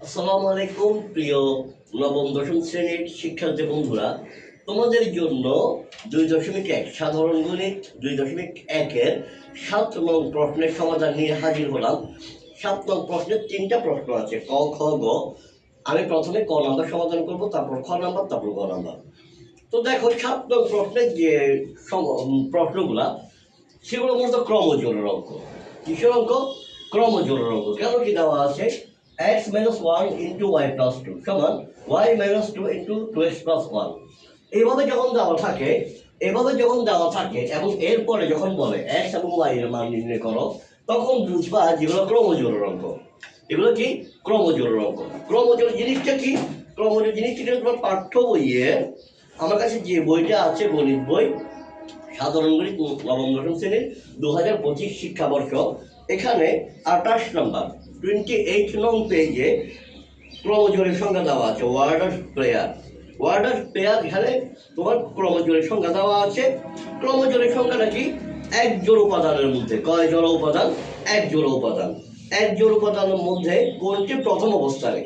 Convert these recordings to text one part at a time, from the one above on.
আসসালামু আলাইকুম প্রিয় নবম দশম শ্রেণীর শিক্ষার্থী বন্ধুরা, তোমাদের জন্য 2.1 সাধারণ গণিত 2.1-এর 7 নং প্রশ্নের সমাধান নিয়ে হাজির হলাম। 7 নং প্রশ্নের 3টা প্রশ্ন আছে, ক, খ, গ। আমি প্রথমে ক নাম্বার সমাধান করব, তারপর খ নাম্বার, তারপর গ নাম্বার। তো দেখো, 7 নং প্রশ্নের যে প্রশ্নগুলা, সেগুলো মূলত ক্রমজোড়ের অঙ্ক। কিসের অঙ্ক? ক্রমজোড়ের অঙ্ক। কেন কি দেওয়া আছে? x minus 1 into y plus 2 সমান y minus 2 into 2x plus 1। এইভাবে যখন দেওয়া থাকে এবং এরপরে যখন বলে x এবং y এর মান নির্ণয় করো, তখন বুঝবা যেগুলো ক্রমজোড়ের অঙ্ক। এগুলো কি? ক্রমজোড়ের অঙ্ক। ক্রমজোড় জিনিসটা কি? ক্রমজোড় জিনিসটা কিন্তু তোমার পাঠ্য বইয়ে, আমার কাছে যে বইটা আছে, গণিত বই, সাধারণ গণিত নবম দশম শ্রেণীর 2025 শিক্ষাবর্ষ, এখানে 28 নম্বর 28 নং পেজে ক্রমজোড়ের সংখ্যা দেওয়া আছে। ওয়ার্ডার প্লেয়ার এখানে তোমার ক্রমজোড়ের সংখ্যা দেওয়া আছে। ক্রমজোড়ের সংখ্যাটা কি? এক জোড় উপাদানের মধ্যে কয় জোড়া উপাদান? এক জোড়া উপাদান। এক জোড় উপাদানের মধ্যে কোনটি প্রথম অবস্থানে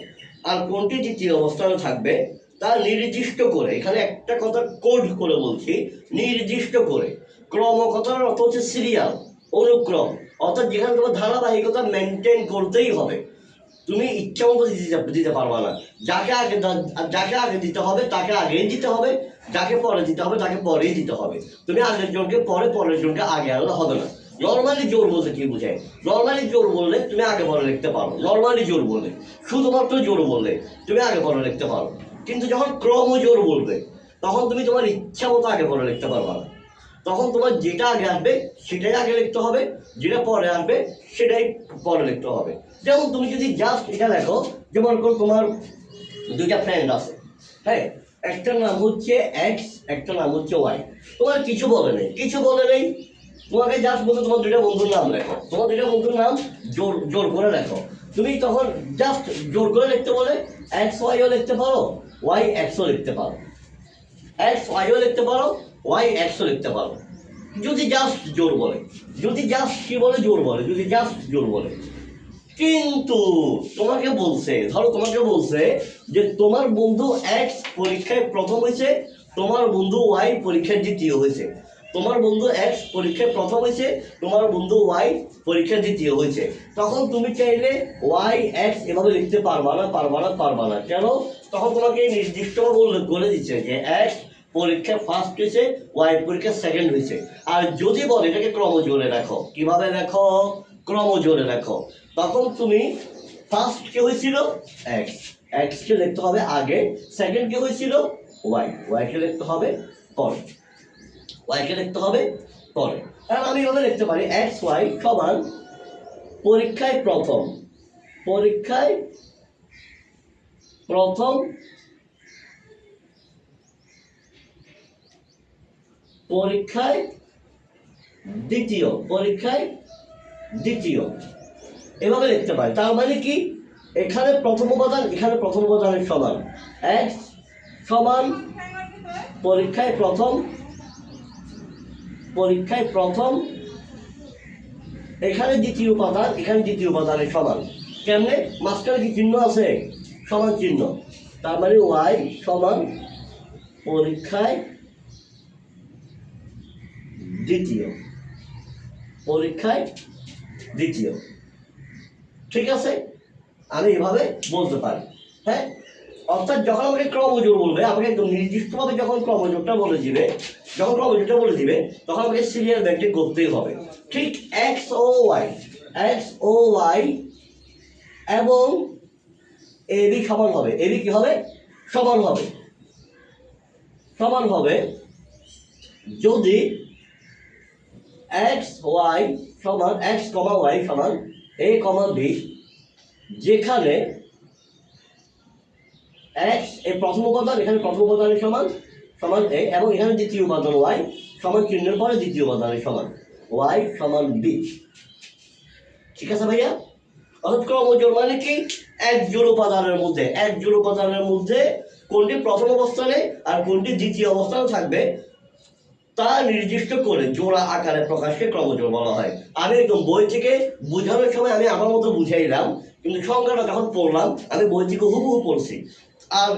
আর কোনটি দ্বিতীয় অবস্থানে থাকবে তা নির্দিষ্ট করে, এখানে একটা কথা কোড করে বলছি, নির্দিষ্ট করে। ক্রম কথার অর্থ হচ্ছে সিরিয়াল, অনুক্রম, অর্থাৎ যেখানে তোমার ধারাবাহিকতা মেনটেন করতেই হবে। তুমি ইচ্ছা মতো দিতে পারবা না। যাকে আগে দিতে হবে তাকে আগেই দিতে হবে, যাকে পরে দিতে হবে তাকে পরেই দিতে হবে। তুমি আগের জনকে পরে, পরের জনকে আগে আনলে হবে না। নর্মালি জোর বলতে কি বোঝায়? নর্মালি জোর বললে তুমি আগে পরে লিখতে পারো। নর্মালি জোর বললে, শুধুমাত্র জোর বললে তুমি আগে পরে লিখতে পারো। কিন্তু যখন ক্রম জোর বলবে, তখন তুমি তোমার ইচ্ছা মতো আগে পরে লিখতে পারবা না। তখন তোমার যেটা আগে আসবে সেটাই আগে লিখতে হবে, যেটা পরে আসবে সেটাই পরে লিখতে হবে। যেমন তুমি যদি জাস্ট এটা দেখো, যেমন তোমার দুইটা ফ্রেন্ড আছে, হ্যাঁ, একটার নাম হচ্ছে এক্স, একটার নাম হচ্ছে ওয়াই। তোমার কিছু বলে নেই, তোমাকে জাস্ট বলতে তোমার দুইটা বন্ধুর নাম লেখো, তোমার দুইটা বন্ধুর নাম জোর জোর করে লেখো। তুমি তখন জাস্ট জোর করে লিখতে বলে এক্স ওয়াইও লিখতে পারো, ওয়াই এক্সও লিখতে পারো, এক্স ওয়াইও লিখতে পারো, ওয়াই এক্সও লিখতে পারো। যদি জাস্ট জোর বলে, যদি জাস্ট কি বলে? জোর বলে, যদি জাস্ট জোর বলে। কিন্তু তোমাকে বলছে যে তোমার বন্ধু এক্স পরীক্ষায় প্রথম হয়েছে, তোমার বন্ধু ওয়াই পরীক্ষায় দ্বিতীয় হয়েছে। তোমার বন্ধু এক্স পরীক্ষায় প্রথম হয়েছে, তোমার বন্ধু ওয়াই পরীক্ষায় দ্বিতীয় হয়েছে। তখন তুমি চাইলে ওয়াই এক্স এভাবে লিখতে পারবা না। কেন? তখন তোমাকে নির্দিষ্টভাবে বলে দিচ্ছে যে এক্স পরীক্ষা ফার্স্ট হয়েছে, ওয়াই পরীক্ষা সেকেন্ড হয়েছে। আর যদি বলে এটাকে ক্রমজোড়ে রাখো, কিভাবে রাখো? ক্রমজোড়ে রাখো। তখন তুমি ফার্স্ট কে হয়েছিল এক্স, এক্স কে লিখতে হবে আগে, সেকেন্ড কে হয়েছিল ওয়াই, ওয়াই কে লিখতে হবে পরে, ওয়াই কে লিখতে হবে পরে। কারণ আমি এভাবে লিখতে পারি এক্স ওয়াই সমান পরীক্ষায় প্রথম, পরীক্ষায় প্রথম, পরীক্ষায় দ্বিতীয়, পরীক্ষায় দ্বিতীয়, এভাবে লিখতে পারি। তার মানে কি? এখানে প্রথম উপাদান, এখানে প্রথম উপাদানের সমান। এক্স সমান পরীক্ষায় প্রথম, পরীক্ষায় প্রথম, এখানে দ্বিতীয় উপাদান, এখানে দ্বিতীয় উপাদানের সমান। কেমনে? মাঝখানে কি চিহ্ন আছে? সমান চিহ্ন। তার মানে ওয়াই সমান পরীক্ষায় দ্বিতীয়, পরীক্ষায় দ্বিতীয়। ঠিক আছে, আমি এভাবে বলতে পারি। হ্যাঁ, অর্থাৎ যখন আমাকে ক্রমজোড় বলবে, আমাকে একদম নির্দিষ্টভাবে যখন ক্রমজোড়টা বলে দিবে, তখন আমাকে সিরিয়াল মেনটেন করতেই হবে। ঠিক এক্স ও ওয়াই এবং এবি সমান হবে। এবি কি হবে? সমান হবে। সমান হবে যদি এক্স ওয়াই সমান, এক্স কমা ওয়াই সমান এ কমা বি, যেখানে এক্স এই প্রথম উপাদান, এখানে প্রথম উপাদানের সমান সমান এ, এবং এখানে দ্বিতীয় উপাদান ওয়াই সমান চিহ্নের পরে দ্বিতীয় উপাদানের সমান, ওয়াই সমান বি। ঠিক আছে ভাইয়া? অর্থাৎ ক্রমজোড় মানে কি? এক জোড় উপাদানের মধ্যে কোনটি প্রথম অবস্থানে আর কোনটি দ্বিতীয় অবস্থানে থাকবে তা নির্দিষ্ট করে জোড়া আকারে প্রকাশকে ক্রমজোড় বলা হয়। আমি একদম বই থেকে বোঝানোর সময় আমি আমার মতো বুঝাইলাম, কিন্তু সংখ্যাটা যখন পড়লাম আমি বই থেকে হুবহু পড়ছি। আর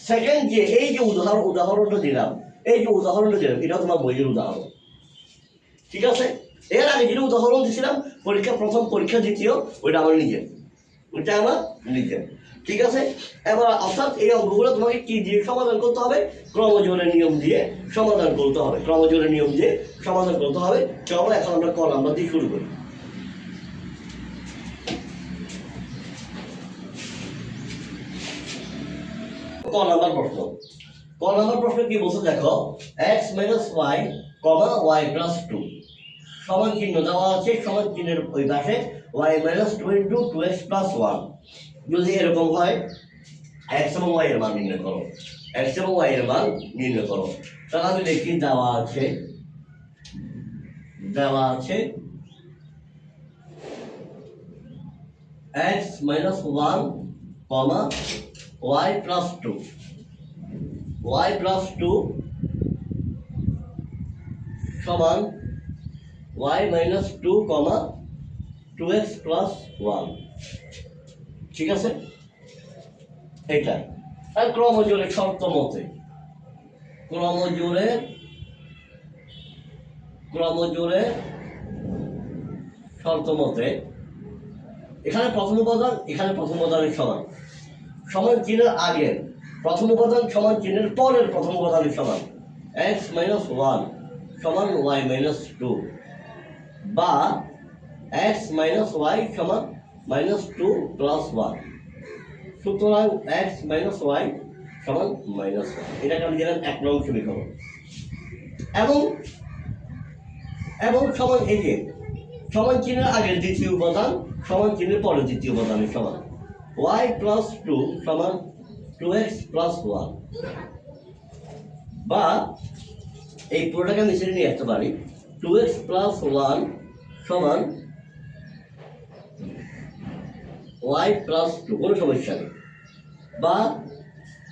সেকেন্ড যে এই যে উদাহরণটা দিলাম, এই যে উদাহরণটা দিলাম, এটা তোমার বইয়ের উদাহরণ। ঠিক আছে, এর আগে যেটা উদাহরণ দিয়েছিলাম প্রথম পরীক্ষা দ্বিতীয়, ওইটা আমার নিজের, ওইটা আমার নিজের। ঠিক আছে, এবার অর্থাৎ এই অঙ্কগুলো তোমাকে কি দিয়ে সমাধান করতে হবে? ক্রমজোড়ের নিয়ম দিয়ে সমাধান করতে হবে, ক্রমজোড়ের নিয়ম দিয়ে সমাধান করতে হবে। চলো এখন আমরা ক নাম্বার দিয়ে শুরু করি। ক নাম্বার প্রশ্ন, ক নাম্বার প্রশ্ন কি বলছে দেখো, x minus y comma y plus two সমান চিহ্ন দেওয়া আছে, সমান চিহ্নের ওই পাশে y minus two into two x plus one. যদি এরকম হয় এক্স এবং ওয়াই এর মান নির্ণয় করো, এক্স এবং ওয়াই এর মান নির্ণয় করো। তাহলে আমি দেখি দেওয়া আছে x minus one comma y plus two, y plus two সমান y minus two comma two x plus one. ঠিক আছে, এটা আর ক্রমজোড়ের শর্ত মতে, ক্রমজোড়ের শর্ত মতে এখানে প্রথম উপাদান এখানে প্রথম উপাদানের সমান, সমান চিহ্নের আগের প্রথম উপাদান সমান চিহ্নের পরের প্রথম উপাদানের সমান। এক্স মাইনাস ওয়ান সমান ওয়াই মাইনাস টু, বা এক্স মাইনাস ওয়াই সমান মাইনাস টু প্লাস ওয়ান। সুতরাং এক্স মাইনাস ওয়াই সমান মাইনাস ওয়ান, এটাকে আমি দিলাম 1 নং সমীকরণ। এবং সমান এই যে সমান চিহ্নের আগের দ্বিতীয় উপাদান সমান চিহ্নের পরের দ্বিতীয় উপাদানের সমান, ওয়াই প্লাস টু সমান টু এক্স প্লাস ওয়ান, বা এই পুরোটাকে আমি ছেড়ে নিয়ে আসতে পারি, টু এক্স প্লাস ওয়ান সমান ওয়াই প্লাস টু, কোনো সমস্যা নেই, বা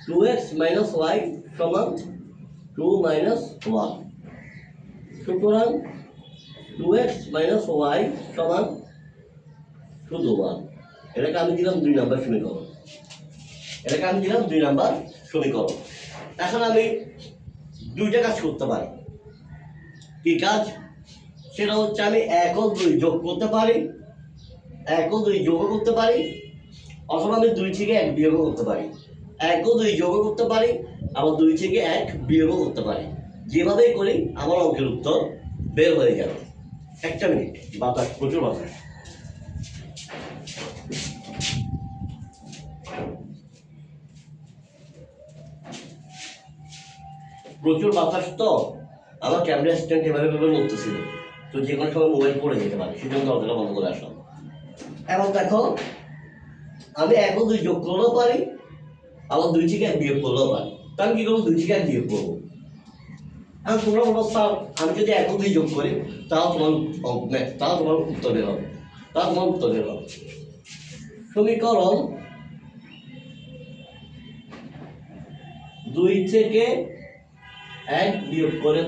টু এক্স মাইনাস ওয়াই সমান টু মাইনাস ওয়ান। সুতরাং টু এক্স মাইনাস ওয়াই সমান শুধু ওয়ান। এটাকে আমি দিলাম 2 নম্বর সমীকরণ, এটাকে আমি দিলাম 2 নম্বর সমীকরণ। এখন আমি দুইটা কাজ করতে পারি। কি কাজ? সেটা হচ্ছে আমি 1 ও 2 যোগ করতে পারি, 1 ও 2 যোগ করতে পারি, অথবা আমি 2 থেকে 1 বিয়োগ করতে পারি। 1 ও 2 যোগ করতে পারি, আবার 2 থেকে 1 বিয়োগ করতে পারি। যেভাবেই করি আমার অঙ্কের উত্তর বের হয়ে যাবে। একটা মিনিট, বাতাস, প্রচুর বাতাস। প্রচুর বাতাস তো আমার ক্যামেরা স্ট্যান্ড এভাবে নড়তেছিল, তো যে কোনো সময় মোবাইল পড়ে যেতে পারে, সেজন্য দরজাটা বন্ধ করে আসলাম। এখন দেখো আমি 1 ও 2 যোগ করলেও পারি, আবার 2 থেকে 1 বিয়োগ করলেও পারি। তা আমি কি করবো? 2 থেকে 1 বিয়োগ করবো। আর তোমরা বলো স্যার আমি যদি 1 ও 2 যোগ করি তাও তোমার উত্তর বের হবে, সমীকরণ 2 থেকে 1 বিয়োগ করে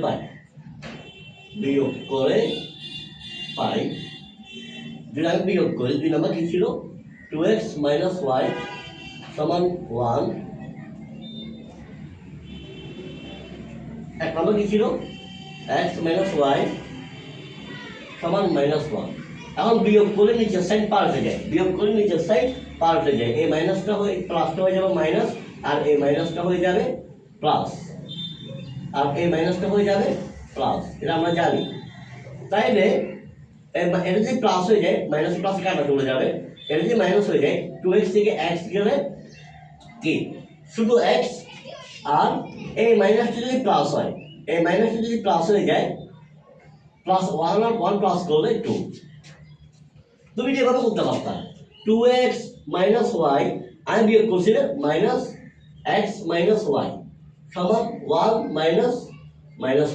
পাই, যদি আমি বিয়োগ করি 2 নম্বর কি ছিল? 2x মাইনাস ওয়াই সমান 1, 1 নম্বর কি ছিল? x মাইনাস ওয়াই সমান মাইনাস 1। এখন বিয়োগ করে নিচের সাইড পাল্টে যায়, এই মাইনাসটা হয়ে প্লাসটা হয়ে যাবে মাইনাস, আর এই মাইনাসটা হয়ে যাবে প্লাস, আর এই মাইনাসটা হয়ে যাবে প্লাস, এটা আমরা জানি। তাইলে এটা যদি প্লাস হয়ে যায় মাইনাস প্লাস কাটা চলে যাবে, এটা যদি মাইনাস হয়ে যায় 2x থেকে x গেলে কি শুধু x, আর এই মাইনাসটা যদি প্লাস হয়, এই মাইনাসটা যদি প্লাস হয়ে যায় প্লাস 1 আর 1 প্লাস করলে 2। তুমি যেভাবে করতে পারতা 2x মাইনাস ওয়াই আমি বিয়োগ করছিলাম মাইনাস x মাইনাস ওয়াই সমান 1 মাইনাস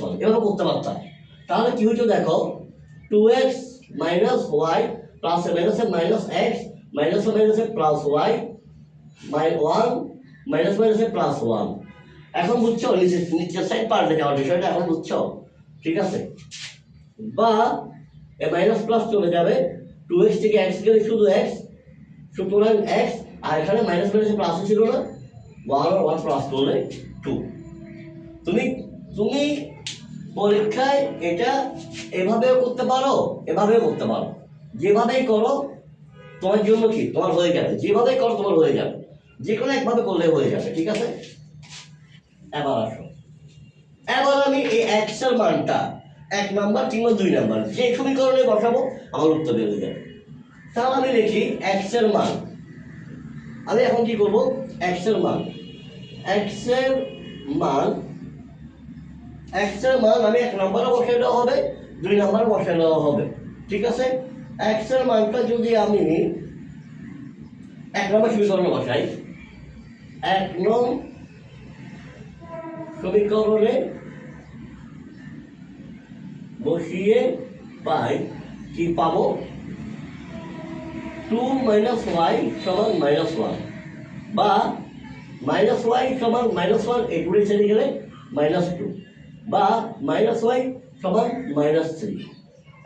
1, এভাবে করতে পারতাম। তাহলে কি হচ্ছে দেখো, 2x মাইনাস ওয়াই প্লাস মাইনাসে মাইনাস x মাইনাসে প্লাস ওয়াই 1 মাইনাসে প্লাস 1। এখন বুঝছো নিচের সাইড পাল্টে যাওয়ার বিষয়টা এখন বুঝছো? ঠিক আছে, বা মাইনাস প্লাস চলে যাবে, 2x থেকে x গেলে শুধু x, সুতরাং এক্স, আর এখানে মাইনাস মাইনাস প্লাস ছিল না, ওয়ান আর ওয়ান প্লাস করলে টু। তুমি তুমি পরীক্ষায় এটা এভাবেও করতে পারো, এভাবেও করতে পারো, যেভাবেই করো তোমার জন্য কি তোমার হয়ে যাবে, যেভাবেই করো তোমার হয়ে যাবে, যে কোনো একভাবে করলে হয়ে যাবে, ঠিক আছে। এবার আসো, এবার আমি এই এক্স এর মানটা 1 নাম্বার কিংবা 2 নাম্বার যে সমীকরণে বসাবো আমার উত্তর বের হয়ে যাবে। তাহলে আমি লিখি এক্স এর মান, আমি এখন কি করব, এক্স এর মান, এক্স এর মান, এক্স এর মান আমি 1 নাম্বারে বসাই দেওয়া হবে, 2 নাম্বারে বসাই দেওয়া হবে, ঠিক আছে। এক্স এর মানটা যদি আমি 1 নম্বর সমীকরণে বসাই, 1 নং সমীকরণে বসিয়ে পাই, কি পাবো, 2 মাইনাস ওয়াই সমান মাইনাস ওয়ান, বা মাইনাস ওয়াই সমান মাইনাস ওয়ান, এই টুরে চলে গেলে মাইনাস টু, বা মাইনাস ওয়াই সমান মাইনাস থ্রি।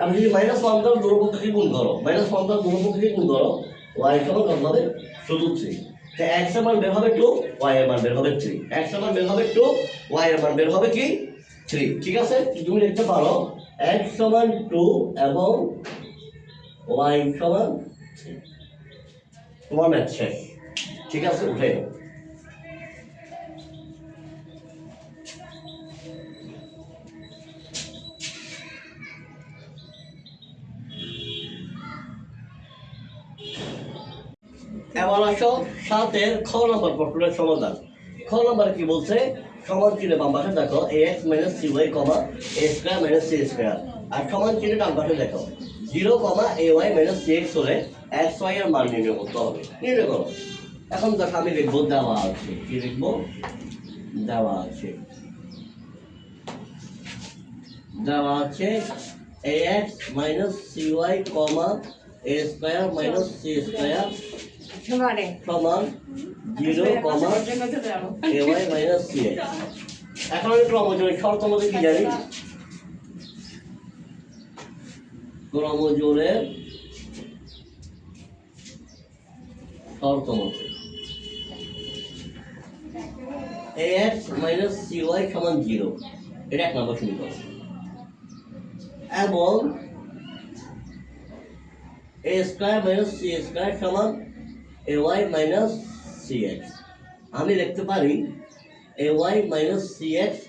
আমি যদি মাইনাস ওয়ান দ্বারা দূরপক্ষকে গুণ করো, মাইনাস ওয়ান দ্বারা দূরপক্ষকে গুণ করো, ওয়াই সমান কত হবে, শুধু থ্রি। এক্স এর মান বের হবে 2, ওয়াই এর মান বের হবে 3, এক্স এর মান বের হবে 2, ওয়াই এর মান বের হবে কি 3, ঠিক আছে। তুমি লিখতে পারো এক্স সমান 2 এবং ওয়াই সমান 3, তোমার ম্যাথ শেষ, ঠিক আছে। উঠে এবার আসো 7-এর খ নম্বর প্রশ্নের সমাধান। খ নম্বরে কি বলছে, সমান চিহ্নে বাম পাশে দেখো ax minus c y comma এ স্কোয়ার মাইনাস সি স্কোয়ার, আর সমান চিহ্নে ডান পাশে দেখো 0 কমা এ ওয়াই মাইনাস সি এক্স হলে এক্স ওয়াই এর মান নির্ণয় করতে হবে। নির্ণয় করো। এখন দেখো আমি লিখবো, দেওয়া আছে, কি লিখবো, দেওয়া আছে, দেওয়া আছে ax minus c y comma এ স্কোয়ার মাইনাস সি স্কোয়ার সমান 0 কমা এ ওয়াই মাইনাস সি এক্স। এখন আমি ক্রমজোড়ের শর্ত মধ্যে কি জানি, ক্রমজোড়ের শর্ত মধ্যে ax মাইনাস সি ওয়াই সমান 0, এটা 1 নম্বর সমীকরণ, এবং এ স্কোয়ার মাইনাস সি স্কোয়ার সমান এ ওয়াই মাইনাস সি এক্স। আমি লিখতে পারি এ ওয়াই মাইনাস সি এক্স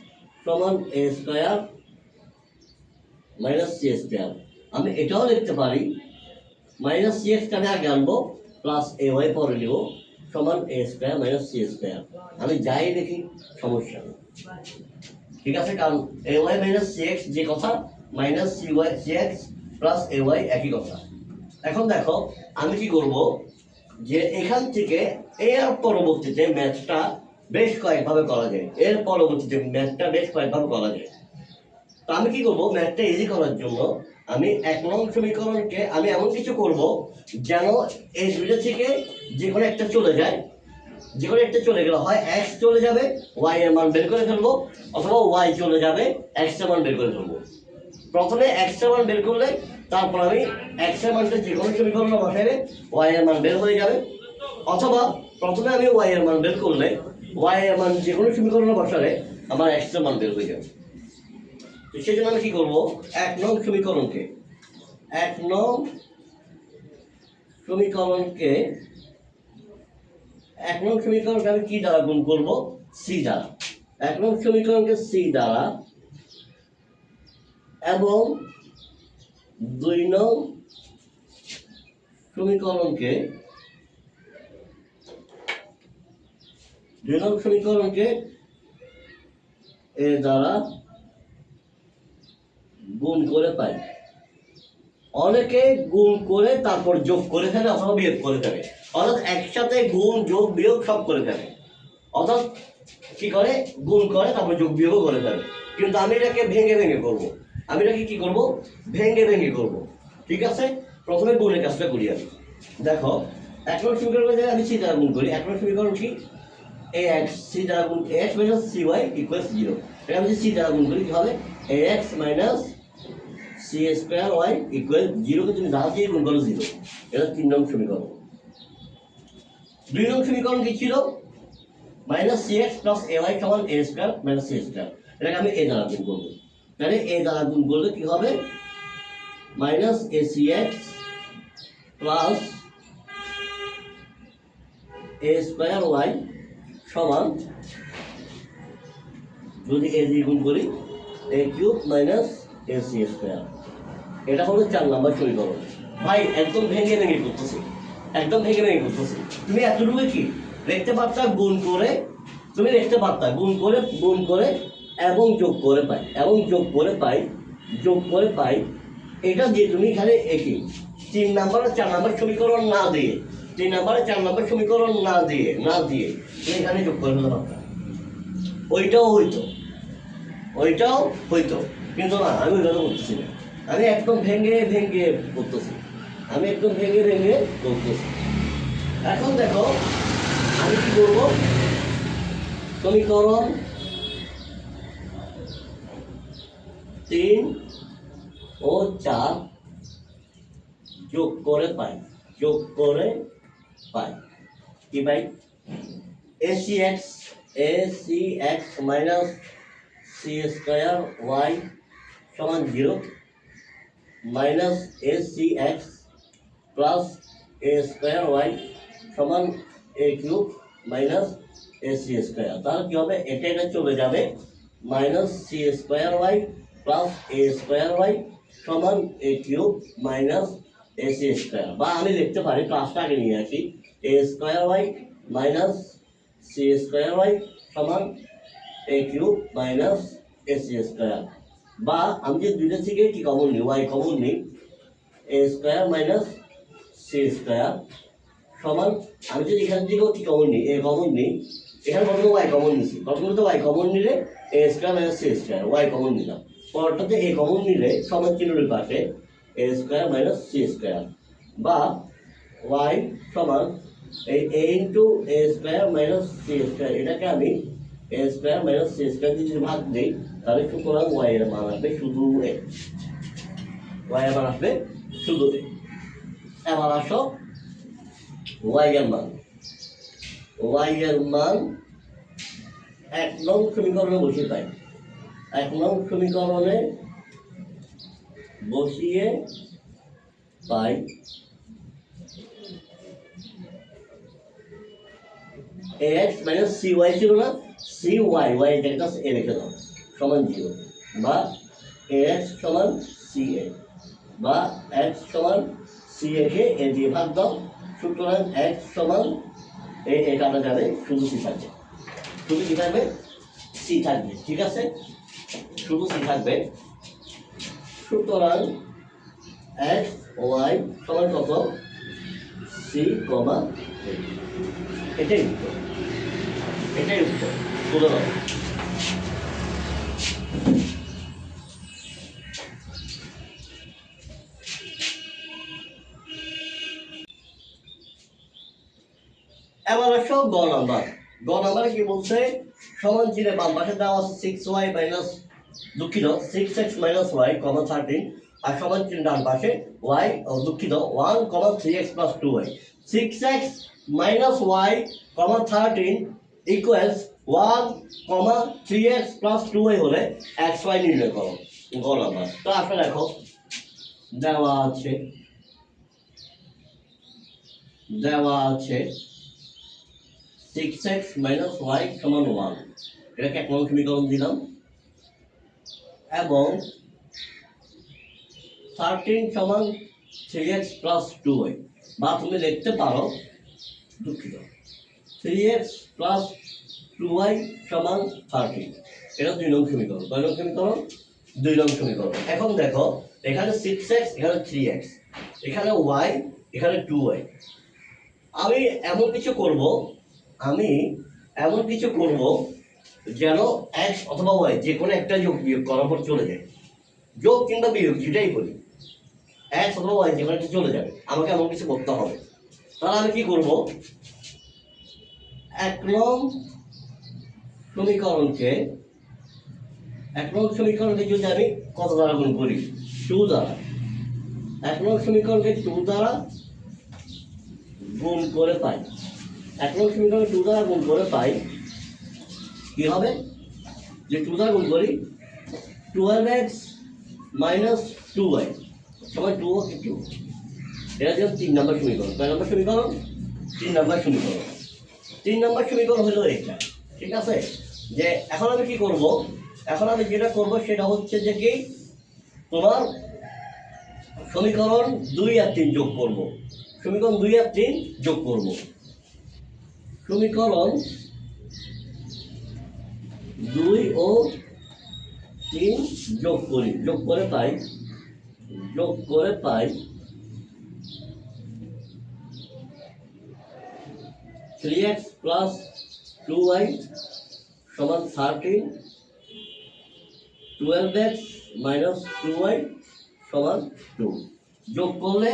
সমান a square minus c square. আমি এটাও লিখতে পারি মাইনাস সি এক্স আমি আগে আনবো, প্লাস এ ওয়াই পরে নিব, সমান a square minus c square. আমি যাই দেখি সমস্যা, ঠিক আছে, কারণ a y minus c x যে কথা, minus c y c x plus a y একই কথা। এখন দেখো আমি কি করব, যে এখান থেকে এর পরবর্তীতে ম্যাথটা বেশ কয়েকভাবে করা যায়, এর পরবর্তীতে ম্যাথটা বেশ কয়েকভাবে করা যায়। তো আমি কি করব, ম্যাথটা ইজি করার জন্য আমি 1 নং সমীকরণকে আমি এমন কিছু করব যেন এই দুইটা থেকে যে কোনো একটা চলে যায়, যে কোনো একটা চলে গেলে হয় x চলে যাবে, y এর মান বের করে ফেলবো, অথবা y চলে যাবে, x এর মান বের করে ফেলবো। প্রথমে x এর মান বের করলে তারপর আমি x এর মানটা যে কোনো সমীকরণে বসাইলে y এর মান বের হয়ে যাবে, অথবা প্রথমে আমি y এর মান বের করলে y এর মান যে কোনো সমীকরণে বসালে আমার x এর মান বের হয়ে যাবে। তো সেই জন্য আমি কি করবো, 1 নং সমীকরণকে 1 নং সমীকরণকে 1 নং সমীকরণকে আমি কি দ্বারা গুণ করবো, c দ্বারা। 1 নং সমীকরণকে c দ্বারা, এবং 2 নং সমীকরণকে 2 নং সমীকরণকে এ দ্বারা গুণ করে পাই। অনেকে গুণ করে তারপর যোগ করে ফেলে অথবা বিয়োগ করে ফেলে, অর্থাৎ একসাথে গুণ যোগ বিয়োগ সব করে ফেলে, অর্থাৎ কি করে, গুণ করে তারপর যোগ বিয়োগ করে ফেলে। কিন্তু আমি এটাকে ভেঙে ভেঙে করবো, আমি এটাকে কি করবো, ভেঙে ভেঙে করবো, ঠিক আছে। প্রথমে গুণের কাজটা করি আমি। দেখো 1 নং সমীকরণে আমি c দ্বারা গুণ করি, 1 নং সমীকরণ কি, ax c দ্বারা গুণ ax মাইনাস cy ইকুয়ালস 0। এটা আমি যদি c দ্বারা গুণ করি কি হবে, ax minus c square y equal 0 কে তুমি যা দিয়ে গুণ করো 0। এটা 3 নং সমীকরণ। 2 নং সমীকরণ কি ছিল? Minus c x plus a Y সমান a square minus c square. এটাকে আমি এ দ্বারা গুণ করবো, তাহলে এ দ্বারা গুণ করলে কি হবে? Minus a c x plus a square y সমান, যদি এ দিয়ে গুণ করি, a cube minus a C square. এটা হলো 4 নম্বর সমীকরণ। ভাই একদম ভেঙে ভেঙে করতেছি, একদম ভেঙে ভেঙে করতেছি। তুমি এতটুকু কি লিখতে পারতা? গুণ করে তুমি লিখতে পারতা, গুণ করে এবং যোগ করে পাই, এবং যোগ করে পাই, যোগ করে পাই। এটা দিয়ে তুমি এখানে একই 3 নাম্বার আর 4 নাম্বার সমীকরণ না দিয়ে, 3 নাম্বার আর 4 নাম্বার সমীকরণ না দিয়ে তুমি এখানে যোগ করে ফেলতে পারতা। ওইটাও হইতো, ওইটাও হইতো, কিন্তু না, আমি ওইটা করতেছি না। আমি একদম ভেঙে ভেঙে করতেছি, আমি একদম ভেঙে ভেঙে করতেছি। এখন দেখো আমি কি করবো? সমীকরণ 3 ও 4 যোগ করে পাই, যোগ করে পাই কি পাই? A c x minus c square y সমান 0 minus a c x plus a square y সমান a cube minus a C square. তাহলে কি হবে? এটা এটা চলে যাবে, minus c square y plus a square y সমান a cube minus a C square. বা আমি লিখতে পারি, ক্লাসটা আগে নিয়ে আসি, a square y minus c square y সমান a cube minus a C square. বা আমি যে দুইটা থেকে কি কমন নিই? ওয়াই কমন নিই, এ স্কোয়ার মাইনাস সি স্কোয়ার সমান, আমি যদি এখান থেকেও কি কমন নিই? এ কমন নিই, এখানে প্রথমে ওয়াই কমন নিছি, প্রথমে তো ওয়াই কমন নিলে a square minus c square, y common নিলাম, পরটাতে এ কমন নিলে সমান চিহ্নের পাশে a square minus c square. বা ওয়াই সমান এই a into a square minus c square, এটাকে আমি a square minus c square দিয়ে যদি ভাগ দিই, তাহলে সুতরাং ওয়াই এর মান আসবে শুধু এ, ওয়াই এর মান আসবে শুধু এ। এবার আসো ওয়াই এর মান, ওয়াই এর মান 1 নং সমীকরণে বসিয়ে পাই, 1 নং সমীকরণে বসিয়ে পাই এক্স মাইনাস সি ওয়াই ছিল না, সি ওয়াই, ওয়াই এটা এ রেখে দাও সমান 0, বা এক্স সমান সি এ, বা এক্স সমান সি এ কে এ দিয়ে ভাগ দাও, সুতরাং এক্স সমান এ কাটা যাবে, শুধু সি থাকবে, শুধু কি থাকবে? সি থাকবে, ঠিক আছে, শুধু সি থাকবে। সুতরাং এক্স ওয়াই সমান কত? সি কমা এ। এটাই উত্তর, এটাই উত্তর, তুলে দাও। এবার আসো গ নাম্বার। গ নাম্বার কি বলছে? সমান চিহ্নে বাম পাশে দেওয়া আছে 6y মাইনাস, দুঃখিত 6x মাইনাস ওয়াই কমা 13, আর সমান চিহ্ন ডান পাশে y, দুঃখিত 1 comma 3x plus 2y। 6x minus y comma 13 equals 1 comma 3x plus 2y হলে xy নির্ণয় করো। গ নাম্বার। তো আসলে দেখো দেওয়া আছে, দেওয়া আছে 6x মাইনাস ওয়াই সমান 1, এটাকে 1 নং সমীকরণ দিলাম, এবং 13 সমান 3x প্লাস 2y। বা তুমি লিখতে পারো, দুঃখিত 3x প্লাস 2y সমান 13, এটা 2 নং সমীকরণ। 2 নং সমীকরণ, 2 নং সমীকরণ। এখন দেখো এখানে 6x, এখানে 3x, এখানে y, এখানে 2y। আমি এমন কিছু করব, আমি এমন কিছু করব যেন x অথবা y যে কোনো একটা যোগ বিয়োগ করার পর চলে যায়, যোগ কিংবা বিয়োগ যেটাই করি, x অথবা y যে কোনো একটা চলে যাবে, আমাকে এমন কিছু করতে হবে। তাহলে আমি কি করব? 1 নং সমীকরণকে, 1 নং সমীকরণকে যদি আমি কত দ্বারা গুণ করি? 2 দ্বারা। 1 নং সমীকরণকে 2 দ্বারা গুণ করে পাই, 1 নং সমীকরণে 2 দ্বারা গুণ করে পাই কি হবে, যে 2 দ্বারা গুণ করি 12x মাইনাস 2y সমান 2 2। এটা হচ্ছে 3 নম্বর সমীকরণ। কয় নম্বর সমীকরণ? 3 নম্বর সমীকরণ। 3 নম্বর সমীকরণ হলো এটা, ঠিক আছে। যে এখন আমি কি করব, এখন আমি যেটা করব সেটা হচ্ছে যে কি তোমার সমীকরণ 2 আর 3 যোগ করব। সমীকরণ 2 আর 3 যোগ করব। সমীকরণ 2 ও 3 যোগ করি, যোগ করে পাই 3x প্লাস 2y সমান 13, 12x মাইনাস 2y সমান 2। যোগ করলে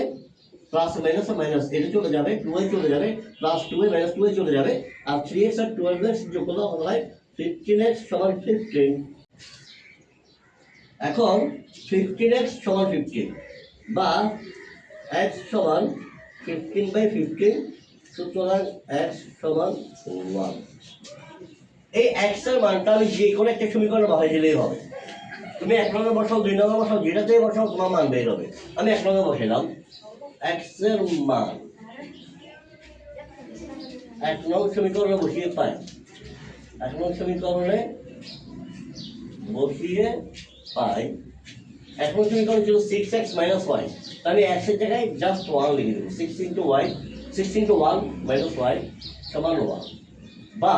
প্লাস মাইনাস মাইনাস এটা চলে যাবে, 2y চলে যাবে, প্লাস 2y মাইনাস 2y চলে যাবে, আর 3x আর 12x যোগ করলে হয় 15x সমান 15। এখন 15x সমান 15 বা x সমান 15/15, সুতরাং x সমান 1। এই x এর মানটা আমি যে কোনো একটা সমীকরণে বসাই দিলেই হবে। তুমি 1 নম্বরে বসাও, 2 নম্বরে বসাও, যেটাতেই বসাও তোমার মান বের হবে। আমি 1 নম্বরে বসাইলাম, x এর মান 1 নং সমীকরণে বসিয়ে পাই, 1 নং সমীকরণে বসিয়ে পাই 1 নং সমীকরণ ছিল 6x মাইনাস y, আমি x এর জায়গায় জাস্ট 1 লিখে দেবো। 6 × 1 মাইনাস y সমান 1, বা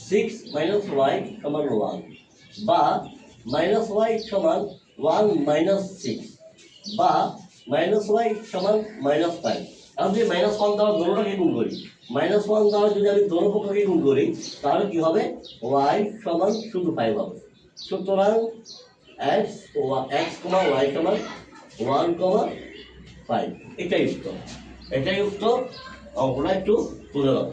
6 মাইনাস y সমান 1, বা মাইনাস y সমান 1 মাইনাস 6, বা মাইনাস y সমান মাইনাস 5। আমি যদি মাইনাস 1 দ্বারা দোনোটাকে গুণ করি, মাইনাস 1 দ্বারা যদি আমি দোনো পক্ষকে গুণ করি তাহলে কি হবে, y সমান শুধু 5 হবে। সুতরাং x y সমান 1,5। এটাই উত্তর, এটাই উত্তর। অঙ্কটা একটু তুলে দাও।